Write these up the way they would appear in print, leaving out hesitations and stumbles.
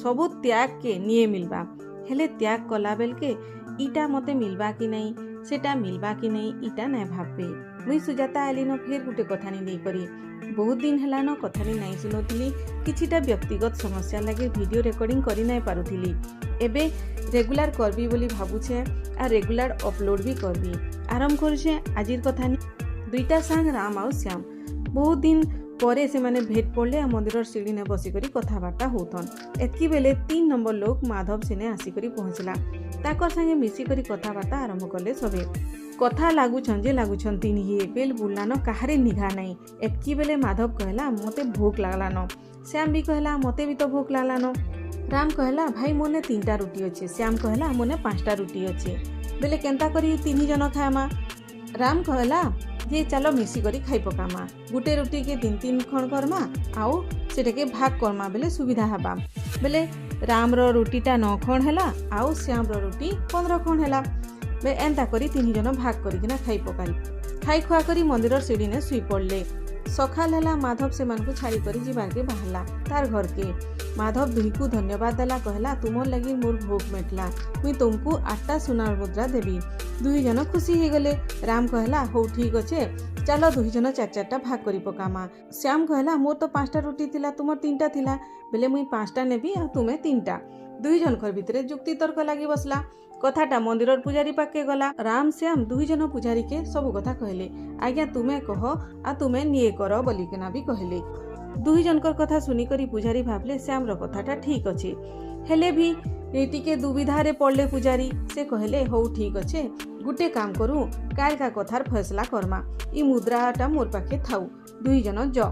सबू त्याग के निये मिलबा हेले त्याग कला बेल के इटा मते मिलबा कि नहीं सेटा मिलबा कि नहीं इटा नहीं भाबे। मुई सुजाता आली न फिर गुटे कथानी नहीं करी बहुत दिन है न कथानी नहीं सुनुली किछिटा व्यक्तिगत समस्या लगे वीडियो रिकॉर्डिंग करी नहीं पारुथिली एबे रेगुलर करबी बोली भाबुछे आ रेगुलर अपलोड भी करबी आरंभ करुछे आजिर कथानी। दुईटा सांग राम आउ श्याम बहुत दिन परे से माने भेट पड़ले आ मंदिर सीढ़ी ने बसिकरी कथबार्ता होथन एतकी बेले 3 नंबर लोक माधव सेने आसिकरी पहुँचला ताकर संगे मिसिकरी कथबार्ता आरंभ कले सबे कथा लागुछन जे लागुछन तीन ही बेल बुलान काहारे निघा नहीं एतकी बेले माधव कहला मते भूख लागला न श्याम भी कहला मते भी तो भूख लागला न राम कहला भाई मोने 3टा रुटी अच्छे श्याम कहला मोने 5टा रुटी अच्छे बेले केंता करी 3 जन खाएमा राम कहला जे चलो मिसी करी खाई पकामा गुटे रुटी के 3-3 खण करमा आउ सेटा के भाग करमा बेले सुविधा हबा बेले राम रो रुटीटा 9 खण हैला आउ श्याम रो रुटी 15 खण हैला बे एंता करी 3 जन भाग करिकिना खाई पकाई खाई खुआ करी मंदिर सीढ़ी ने सुई पड़ले सखाल हैला माधव से मन को छाड़ी करी जीवार के बाहरला तार घर के माधव दुही को धन्यवाद देला कहला तुमर लगी मोर भूख मेटला मुई तुमको 8टा सोनार मुद्रा देवी 2 जन खुशी हो गले राम कहला हो ठीक अच्छे चलो 2 जन 4-4टा भाग करी पकामा श्याम कहला मोर तो 5टा रुटी थिला तुमर 3टा थिला बेले मुई 5टा नेबी आ तुमे 3टा 2 जनकर भितरे जुक्ति तर्क लगी बसला कथाटा मंदिर पुजारी पाके गला राम श्याम 2 जन पुजारी के सब कथा कहले आज्ञा तुमे कह आ तुमे निये कर बोलिकिना भी कहले 2 जनकर कथा सुनी करी पुजारी भाबले श्याम रो कथाटा ठीक अच्छे हेले भी टीके दुविधारे पड़ले पुजारी से कहले हो ठीक अच्छे गुटे काम करूँ काल का कथार फैसला करमा ई मुद्राटा मोर पाखे थाऊ 2 जन ज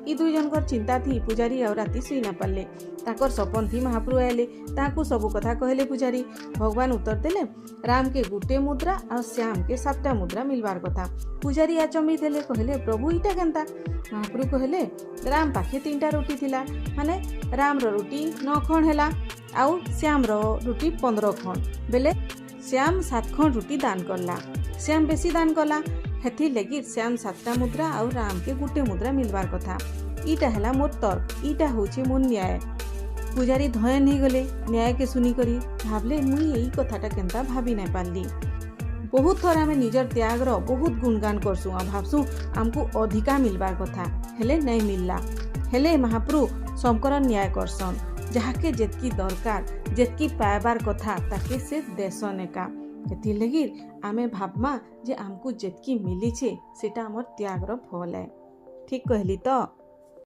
ई 2 जनकर चिंता थी पुजारी और राति सुई ना पाले ताकर सपन थी महाप्रभु आले ताकू सब कथा कहले पुजारी भगवान उत्तर देले राम के गुटे मुद्रा और श्याम के 7टा मुद्रा मिलवार कथा पुजारी आचमी देले कहले प्रभु इटा केनता महाप्रभु कहले राम पाखे 3टा रुटी थिला माने राम रो रुटी 9 खण हैला आउ श्याम रो रुटी 15 खण बेले श्याम 7 खण रुटी दान करला श्याम बेसी दान कला हेथि लगी श्याम 7टा मुद्रा और राम के गुटे मुद्रा मिलवार कथा इटा हैला मोर तर्क इटा होचे मोर न्याय पुजारी धयन ही गले न्याय के सुनी करी भाबले मुई यही कथाटा केनता भाबी नहीं पारली बहुत थर आमे निजर त्याग रो बहुत गुणगान करसु आ भाबसु हमको अधिका मिलवार कथा हेले नहीं मिलला हेले महाप्रभु सबकर न्याय करसन जहाके जेतकी दरकार जेतकी पाइबार कथा ताके से देसन एका एथि लगी आमे भाबमा जे हमको जेतकी मिली छे सेटा हमर त्याग रो फल है ठीक कहली तो।